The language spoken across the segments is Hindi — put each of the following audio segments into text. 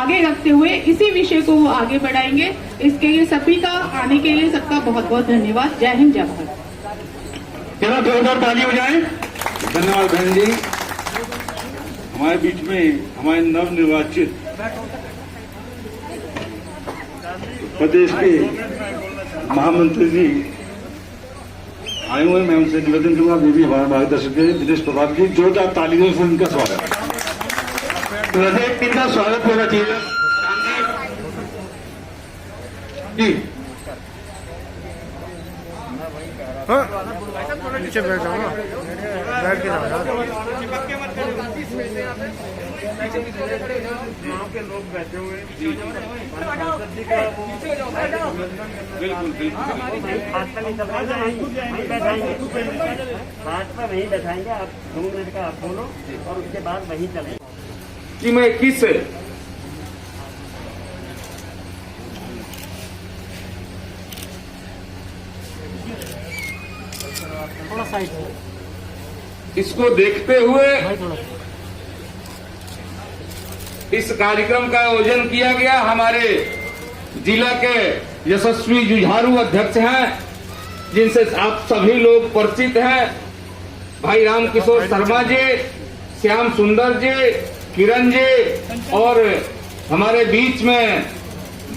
आगे रखते हुए इसी विषय को वो आगे बढ़ाएंगे। इसके लिए सभी का आने के लिए सबका बहुत बहुत धन्यवाद। जय हिंद, जय भारत। जरा जोरदार ताली हो जाए। धन्यवाद बहन जी। हमारे बीच में हमारे नवनिर्वाचित प्रदेश के महामंत्री जी आए हुए, मैं उनसे निवेदन करूंगा वे भी हमारे मार्गदर्शक हैं दिनेश प्रताप जी। जोरदार तालियों से उनका स्वागत। वैसे इनका स्वागत होना चाहिए जी। नीचे बैठ जाओ ना, बैठ के जाओ यार। के लोग बैठे हुए भाजपा वहीं बैठाएंगे। आप 2 मिनट का आप बोलो और उसके बाद वहीं चलेंगे। कि मैं 21 से थोड़ा साइड इसको देखते हुए इस कार्यक्रम का आयोजन किया गया। हमारे जिला के यशस्वी जुझारू अध्यक्ष हैं जिनसे आप सभी लोग परिचित हैं, भाई रामकिशोर शर्मा जी, श्याम सुंदर जी, किरण जी, और हमारे बीच में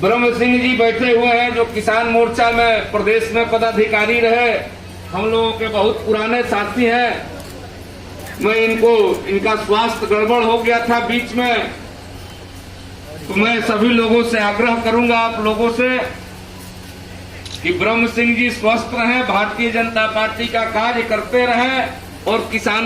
ब्रह्म सिंह जी बैठे हुए हैं जो किसान मोर्चा में प्रदेश में पदाधिकारी रहे, हम लोगों के बहुत पुराने साथी हैं। मैं इनका स्वास्थ्य गड़बड़ हो गया था बीच में, तो मैं सभी लोगों से आग्रह करूंगा आप लोगों से कि ब्रह्म सिंह जी स्वस्थ रहें, भारतीय जनता पार्टी का कार्य करते रहें और किसान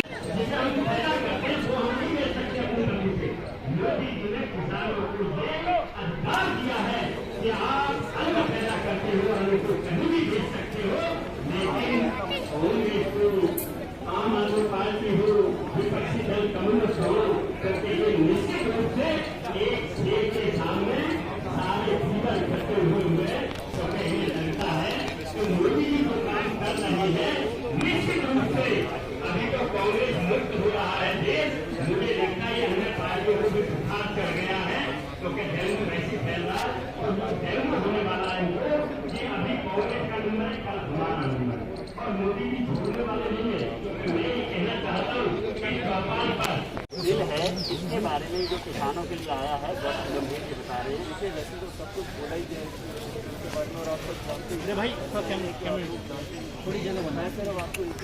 बिल है, इसके बारे में जो किसानों के लिए आया है बहुत गंभीर जी बता रहे हैं। इसे वैसे तो सब कुछ बोला ही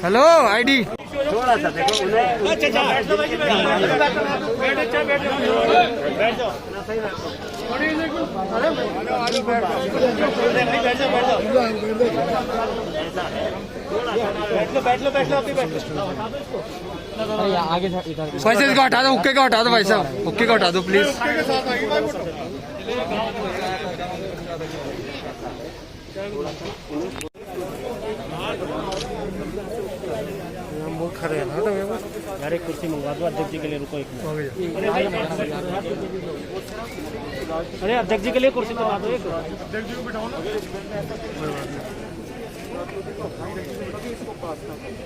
हेलो आईडी थोड़ा सा देखो आगे पैसे को हटा दो, हुक्के का हटा दो भाई साहब, हुक्के का हटा दो प्लीज। हम बहुत खड़े हैं ना, तो यार एक कुर्सी मंगवा दो अध्यक्ष जी के लिए। रुको एक मिनट। अरे अध्यक्ष जी के लिए कुर्सी मंगवा दो एक। अध्यक्ष जी को बिठाओ ना। इसको पास ना करें,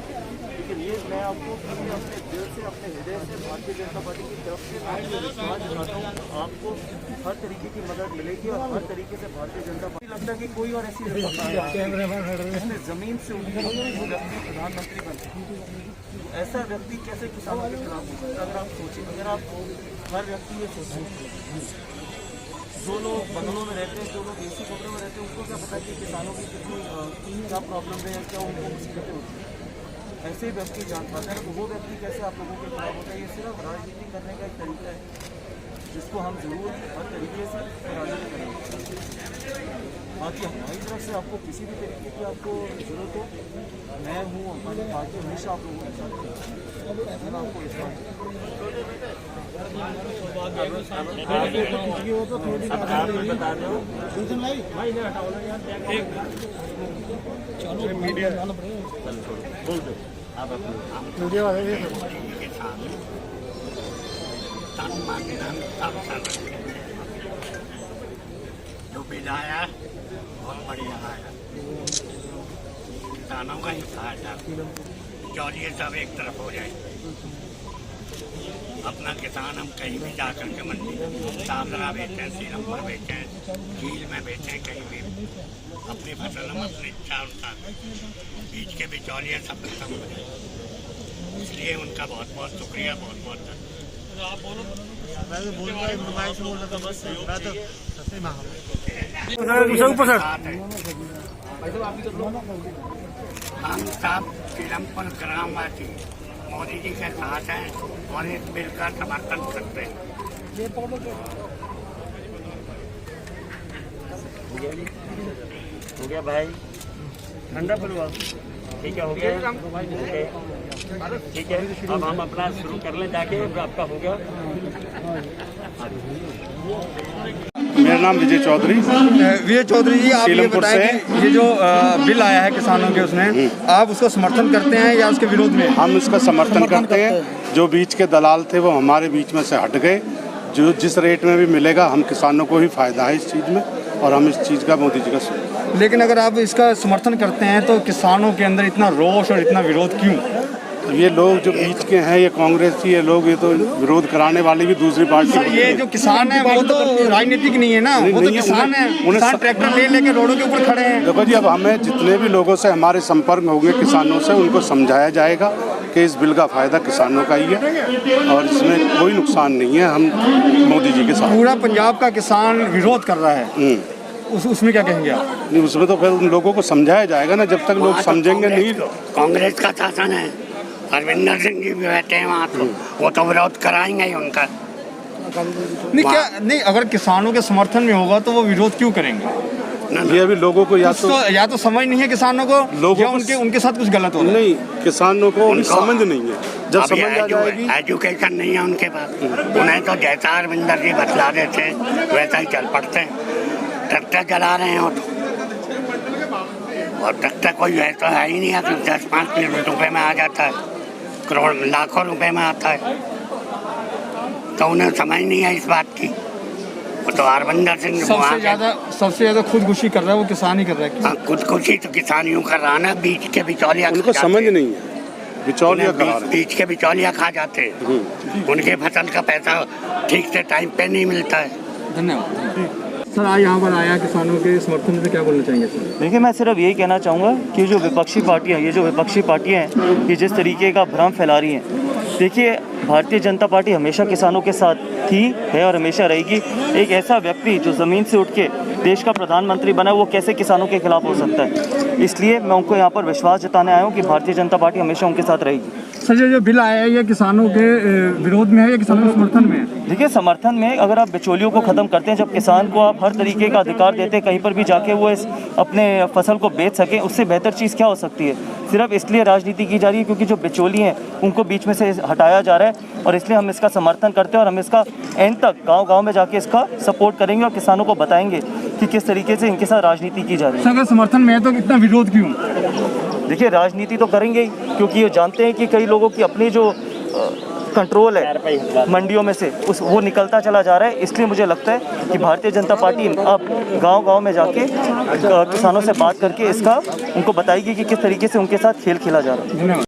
लेकिन ये मैं आपको अपने दिल से, अपने हृदय से भारतीय जनता पार्टी की तरफ से विश्वास दिलाता हूँ। आपको हर तरीके की मदद मिलेगी और हर तरीके से भारतीय जनता पार्टी लगता है कि कोई और ऐसी इसने जमीन से उठी व्यक्ति प्रधानमंत्री बने। ऐसा व्यक्ति कैसे किसानों के खिलाफ हो सकता है? अगर आप सोचें, अगर आप हर व्यक्ति ये सोचें, जो लोग बंगलों में रहते हैं, जो लोग एसी कमरों में रहते हैं, उनको क्या पता कि किसानों की कितनी क्या प्रॉब्लम है, क्या उनको मुसीबतें होती हैं। ऐसे व्यक्ति जान पाते हैं, तो वो व्यक्ति कैसे आप लोगों के खिलाफ होता है? ये सिर्फ राजनीति करने का एक तरीका है जिसको हम जरूर हर तरीके से राजनीति करेंगे। बाकी हमारी तरफ से आपको किसी भी तरीके की आपको जरूरत हो, मैं हूँ, हमारी पार्टी हमेशा आप लोगों के साथ मैं आपको इस बात वीडियो वाले जो विधाया बहुत बढ़िया आया, किसानों का ही सहायता, चौधरी सब एक तरफ हो जाए। अपना किसान हम कहीं भी जा कर के मंडी सागरा बेचें, सीरमपुर बेचें, झील में बेचें, कहीं भी अपनी फसल हम अपनी इच्छा अनुसार बीच के बिचौलिया सब खत्म हो जाए। इसलिए उनका बहुत बहुत शुक्रिया, बहुत बहुत हम सब सीरमपुर ग्रामवासी मोदी जी के साथ हैं और इस बिल का समर्थन करते हैं। हो गया भाई, ठंडा पिलवा। ठीक है, हो गया। ठीक है, अब हम अपना शुरू कर लें जाके। आपका हो गया। मेरा नाम विजय चौधरी। विजय चौधरी जी, आप ये सीलमपुर बताएं कि ये जो बिल आया है किसानों के, उसमें आप उसका समर्थन करते हैं या उसके विरोध में? हम इसका समर्थन करते हैं। जो बीच के दलाल थे वो हमारे बीच में से हट गए। जो जिस रेट में भी मिलेगा हम किसानों को ही फायदा है इस चीज़ में, और हम इस चीज़ का मोदी जी का। लेकिन अगर आप इसका समर्थन करते हैं तो किसानों के अंदर इतना रोष और इतना विरोध क्यों? ये लोग जो बीच के हैं, ये कांग्रेस ये लोग, ये तो विरोध कराने वाले भी दूसरी पार्टी। सर, ये जो किसान है वो तो राजनीतिक नहीं है ना, वो तो किसान है। किसान ट्रैक्टर ले लेके रोडों के ऊपर खड़े हैं। देखो जी, अब हमें जितने भी लोगों से हमारे संपर्क होंगे किसानों से, उनको समझाया जाएगा कि इस बिल का फायदा किसानों का ही है और इसमें कोई नुकसान नहीं है। हम मोदी जी के साथ। पूरा पंजाब का किसान विरोध कर रहा है, उसमें क्या कहेंगे आप? नहीं, उसमें तो फिर उन लोगों को समझाया जाएगा ना, जब तक लोग समझेंगे नहीं। कांग्रेस का शासन है, अरविंदर सिंह जी भी बैठे हैं वहाँ, तो वो तो विरोध कराएंगे ही उनका। नहीं, क्या नहीं, अगर किसानों के समर्थन में होगा तो वो विरोध क्यों करेंगे? ये अभी लोगों को या तो समझ नहीं है किसानों को, लोगों या उनके साथ कुछ गलत हो रहा है? नहीं, किसानों को समझ नहीं है। जब समझ आ जाएगी। एजुकेशन नहीं है उनके पास, उन्हें तो जैसा अरविंदर जी बतला देते वैसा ही चल पड़ते हैं। ट्रैक्टर चला रहे हैं और ट्रैक्टर कोई ऐसा है ही नहीं है कि 10-5 रुपए में आ जाता है, करोड़ लाखों रुपए में आता है। तो उन्हें समझ नहीं है इस बात की। वो तो अरविंदर सिंह सबसे ज्यादा खुदकुशी कर रहा है वो किसान ही कर रहा है। खुदकुशी तो किसान यूँ कर रहा है ना, बीच के बिचौलिया उनको समझ नहीं है, बिचौलिया बीच के बिचौलिया खा जाते हैं। उनके फसल का पैसा ठीक से टाइम पे नहीं मिलता है। धन्यवाद सर। आज यहाँ पर आया किसानों के समर्थन में, क्या बोलना चाहेंगे सर? देखिए, मैं सिर्फ यही कहना चाहूँगा कि जो विपक्षी पार्टियाँ हैं ये जिस तरीके का भ्रम फैला रही हैं, देखिए भारतीय जनता पार्टी हमेशा किसानों के साथ थी, है और हमेशा रहेगी। एक ऐसा व्यक्ति जो ज़मीन से उठ के देश का प्रधानमंत्री बना, वो कैसे किसानों के खिलाफ हो सकता है? इसलिए मैं उनको यहाँ पर विश्वास जताने आया हूँ कि भारतीय जनता पार्टी हमेशा उनके साथ रहेगी। सर, ये जो बिल आया है ये किसानों के विरोध में है या किसानों के समर्थन में है? देखिए, समर्थन में अगर आप बिचौलियों को ख़त्म करते हैं, जब किसान को आप हर तरीके का अधिकार देते हैं, कहीं पर भी जाके वो अपने फसल को बेच सके, उससे बेहतर चीज़ क्या हो सकती है? सिर्फ इसलिए राजनीति की जा रही है क्योंकि जो बिचौली हैं उनको बीच में से हटाया जा रहा है, और इसलिए हम इसका समर्थन करते हैं और हम इसका एंड तक गाँव में जाके इसका सपोर्ट करेंगे और किसानों को बताएंगे कि किस तरीके से इनके साथ राजनीति की जा रही है। अगर समर्थन में है तो इतना विरोध क्यों? देखिए, राजनीति तो करेंगे ही, क्योंकि ये जानते हैं कि कई लोगों की अपनी जो कंट्रोल है मंडियों में से वो निकलता चला जा रहा है। इसलिए मुझे लगता है कि भारतीय जनता पार्टी अब गांव में जाके किसानों से बात करके इसका उनको बताएगी कि किस तरीके से उनके साथ खेल खेला जा रहा है। धन्यवाद।